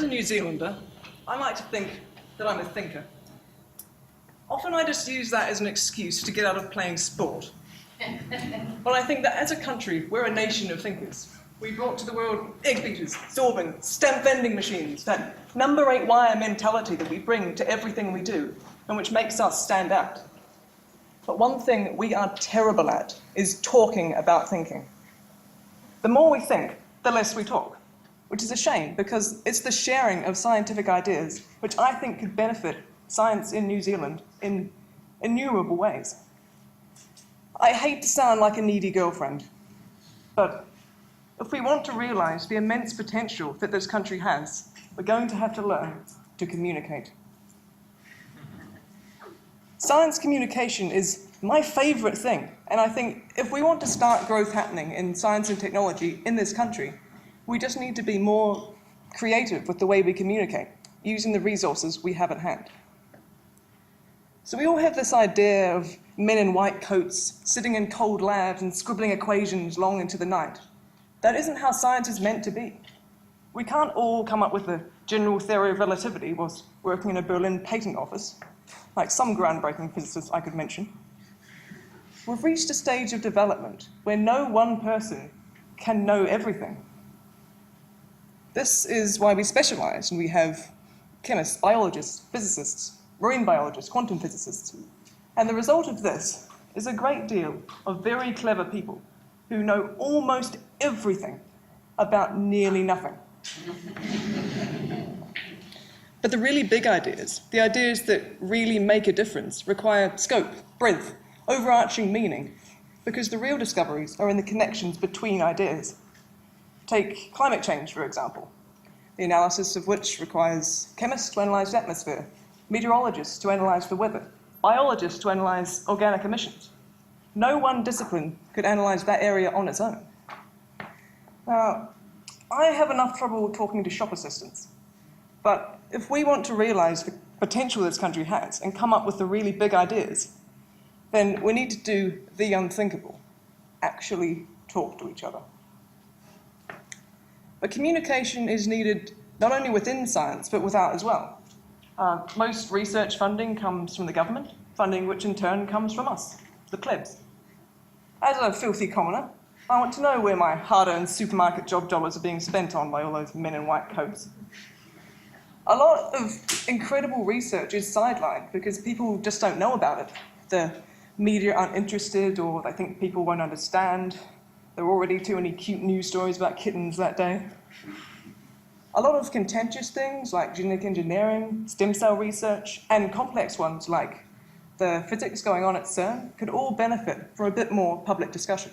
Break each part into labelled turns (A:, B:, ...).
A: New Zealander, I like to think that I'm a thinker. Often I just use that as an excuse to get out of playing sport. But I think that as a country, we're a nation of thinkers. We brought to the world egg beaters, sorbing, stamp vending machines, that number 8 wire mentality that we bring to everything we do, and which makes us stand out. But one thing we are terrible at is talking about thinking. The more we think, the less we talk, which is a shame because it's the sharing of scientific ideas which I think could benefit science in New Zealand in innumerable ways. I hate to sound like a needy girlfriend, but if we want to realise the immense potential that this country has, we're going to have to learn to communicate. Science communication is my favourite thing, and I think if we want to start growth happening in science and technology in this country, we just need to be more creative with the way we communicate, using the resources we have at hand. So we all have this idea of men in white coats sitting in cold labs and scribbling equations long into the night. That isn't how science is meant to be. We can't all come up with a general theory of relativity whilst working in a Berlin patent office, like some groundbreaking physicists I could mention. We've reached a stage of development where no one person can know everything. This is why we specialise, and we have chemists, biologists, physicists, marine biologists, quantum physicists. And the result of this is a great deal of very clever people who know almost everything about nearly nothing. But the really big ideas, the ideas that really make a difference, require scope, breadth, overarching meaning, because the real discoveries are in the connections between ideas. Take climate change, for example, the analysis of which requires chemists to analyse the atmosphere, meteorologists to analyse the weather, biologists to analyse organic emissions. No one discipline could analyse that area on its own. Now, I have enough trouble talking to shop assistants, but if we want to realise the potential this country has and come up with the really big ideas, then we need to do the unthinkable, actually talk to each other. But communication is needed not only within science, but without as well. Most research funding comes from the government, funding which in turn comes from us, the plebs. As a filthy commoner, I want to know where my hard-earned supermarket job dollars are being spent on by all those men in white coats. A lot of incredible research is sidelined because people just don't know about it. The media aren't interested, or they think people won't understand. There were already too many cute news stories about kittens that day. A lot of contentious things like genetic engineering, stem cell research, and complex ones like the physics going on at CERN could all benefit from a bit more public discussion.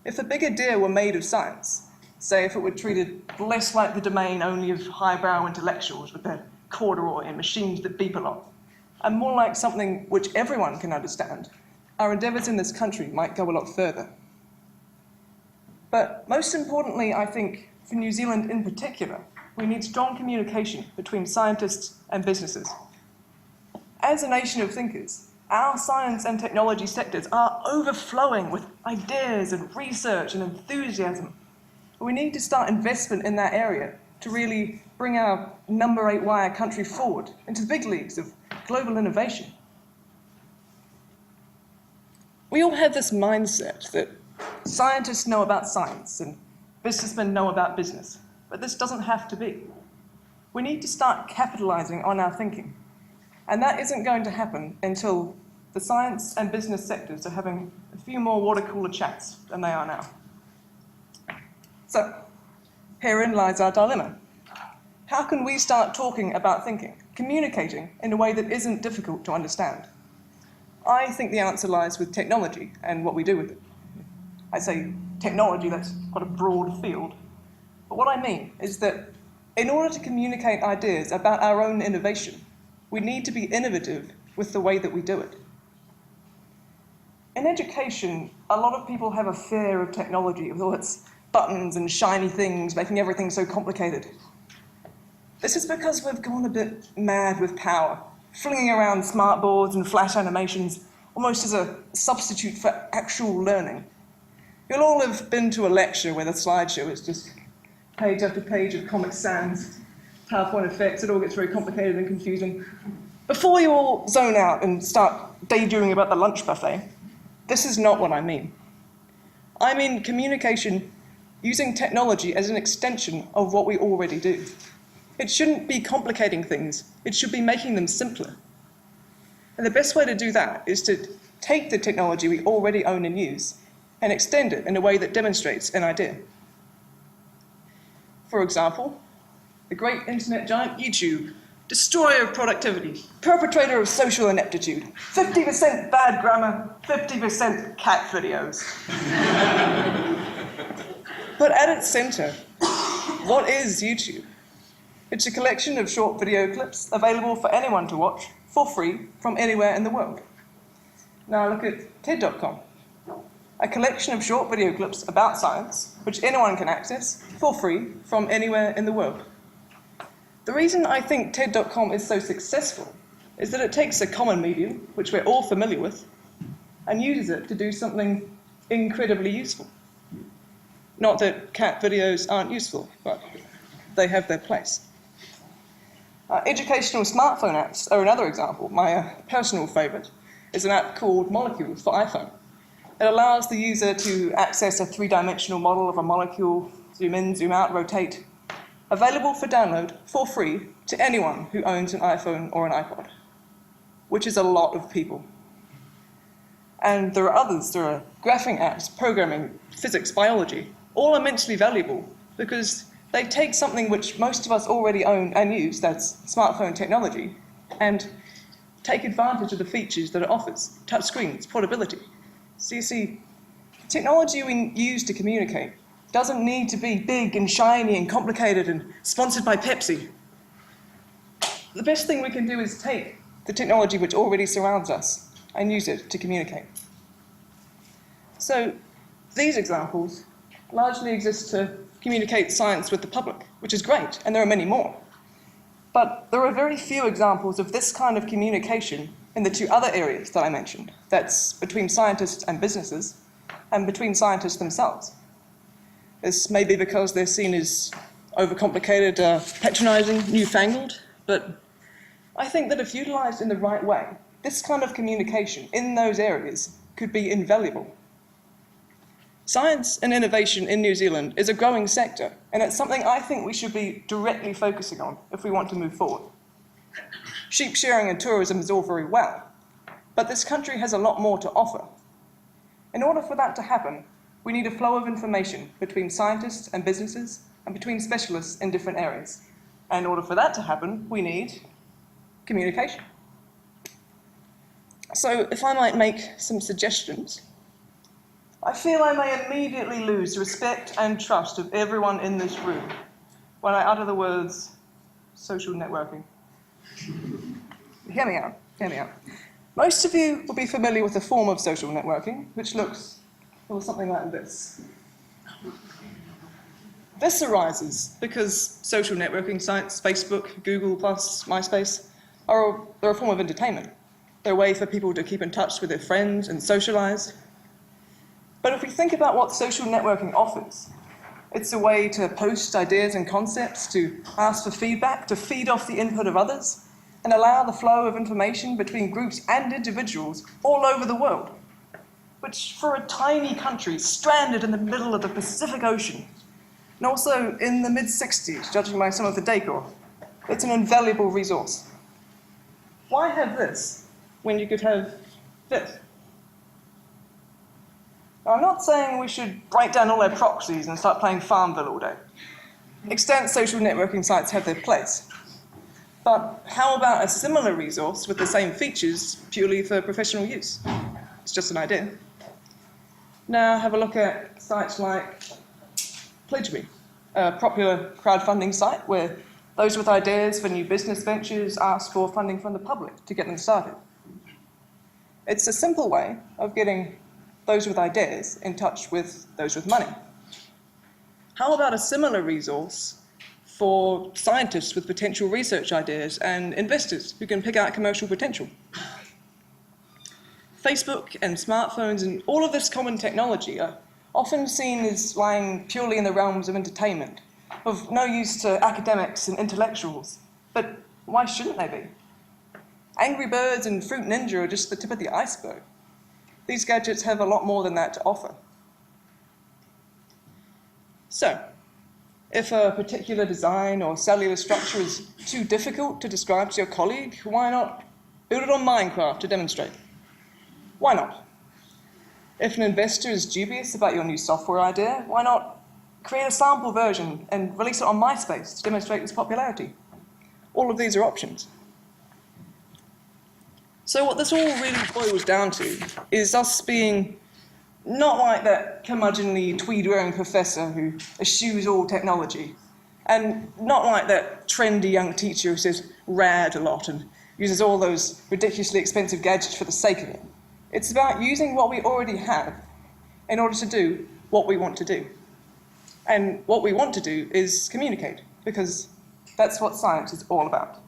A: If a big idea were made of science, say if it were treated less like the domain only of highbrow intellectuals with their corduroy and machines that beep a lot, and more like something which everyone can understand, our endeavours in this country might go a lot further. But most importantly, I think, for New Zealand in particular, we need strong communication between scientists and businesses. As a nation of thinkers, our science and technology sectors are overflowing with ideas and research and enthusiasm. We need to start investment in that area to really bring our number 8 wire country forward into the big leagues of global innovation. We all have this mindset that scientists know about science and businessmen know about business, but this doesn't have to be. We need to start capitalising on our thinking, and that isn't going to happen until the science and business sectors are having a few more water cooler chats than they are now. So, herein lies our dilemma. How can we start talking about thinking, communicating in a way that isn't difficult to understand? I think the answer lies with technology and what we do with it. I say technology, that's quite a broad field. But what I mean is that in order to communicate ideas about our own innovation, we need to be innovative with the way that we do it. In education, a lot of people have a fear of technology with all its buttons and shiny things making everything so complicated. This is because we've gone a bit mad with power, flinging around smart boards and flash animations almost as a substitute for actual learning. You'll all have been to a lecture where the slideshow is just page after page of Comic Sans, PowerPoint effects, it all gets very complicated and confusing. Before you all zone out and start daydreaming about the lunch buffet, this is not what I mean. I mean communication using technology as an extension of what we already do. It shouldn't be complicating things, it should be making them simpler. And the best way to do that is to take the technology we already own and use and extend it in a way that demonstrates an idea. For example, the great internet giant YouTube, destroyer of productivity, perpetrator of social ineptitude, 50% bad grammar, 50% cat videos. But at its center, what is YouTube? It's a collection of short video clips available for anyone to watch for free from anywhere in the world. Now look at TED.com, a collection of short video clips about science, which anyone can access for free from anywhere in the world. The reason I think TED.com is so successful is that it takes a common medium, which we're all familiar with, and uses it to do something incredibly useful. Not that cat videos aren't useful, but they have their place. Educational smartphone apps are another example. My personal favorite is an app called Molecules for iPhone. It allows the user to access a three-dimensional model of a molecule, zoom in, zoom out, rotate, available for download for free to anyone who owns an iPhone or an iPod, which is a lot of people. And there are others. There are graphing apps, programming, physics, biology, all immensely valuable because they take something which most of us already own and use, that's smartphone technology, and take advantage of the features that it offers, touchscreens, portability. So you see, technology we use to communicate doesn't need to be big and shiny and complicated and sponsored by Pepsi. The best thing we can do is take the technology which already surrounds us and use it to communicate. So these examples largely exist to communicate science with the public, which is great, and there are many more. But there are very few examples of this kind of communication in the two other areas that I mentioned. That's between scientists and businesses, and between scientists themselves. This may be because they're seen as overcomplicated, patronizing, newfangled, but I think that if utilized in the right way, this kind of communication in those areas could be invaluable. Science and innovation in New Zealand is a growing sector, and it's something I think we should be directly focusing on if we want to move forward. Sheep shearing and tourism is all very well, but this country has a lot more to offer. In order for that to happen, we need a flow of information between scientists and businesses and between specialists in different areas. And in order for that to happen, we need communication. So if I might make some suggestions, I feel I may immediately lose the respect and trust of everyone in this room when I utter the words social networking. Hear me out, hear me out. Most of you will be familiar with a form of social networking, which looks something like this. This arises because social networking sites, Facebook, Google+, MySpace, they're a form of entertainment. They're a way for people to keep in touch with their friends and socialize. But if we think about what social networking offers, it's a way to post ideas and concepts, to ask for feedback, to feed off the input of others, and allow the flow of information between groups and individuals all over the world, which for a tiny country stranded in the middle of the Pacific Ocean, and also in the mid-60s, judging by some of the decor, it's an invaluable resource. Why have this when you could have this? Now, I'm not saying we should break down all our proxies and start playing Farmville all day. Extant social networking sites have their place. But how about a similar resource with the same features purely for professional use? It's just an idea. Now have a look at sites like PledgeMe, a popular crowdfunding site where those with ideas for new business ventures ask for funding from the public to get them started. It's a simple way of getting those with ideas in touch with those with money. How about a similar resource for scientists with potential research ideas and investors who can pick out commercial potential? Facebook and smartphones and all of this common technology are often seen as lying purely in the realms of entertainment, of no use to academics and intellectuals. But why shouldn't they be? Angry Birds and Fruit Ninja are just the tip of the iceberg. These gadgets have a lot more than that to offer. So, if a particular design or cellular structure is too difficult to describe to your colleague, why not build it on Minecraft to demonstrate? Why not? If an investor is dubious about your new software idea, why not create a sample version and release it on MySpace to demonstrate its popularity? All of these are options. So what this all really boils down to is us being not like that curmudgeonly tweed-wearing professor who eschews all technology, and not like that trendy young teacher who says rad a lot and uses all those ridiculously expensive gadgets for the sake of it. It's about using what we already have in order to do what we want to do. And what we want to do is communicate, because that's what science is all about.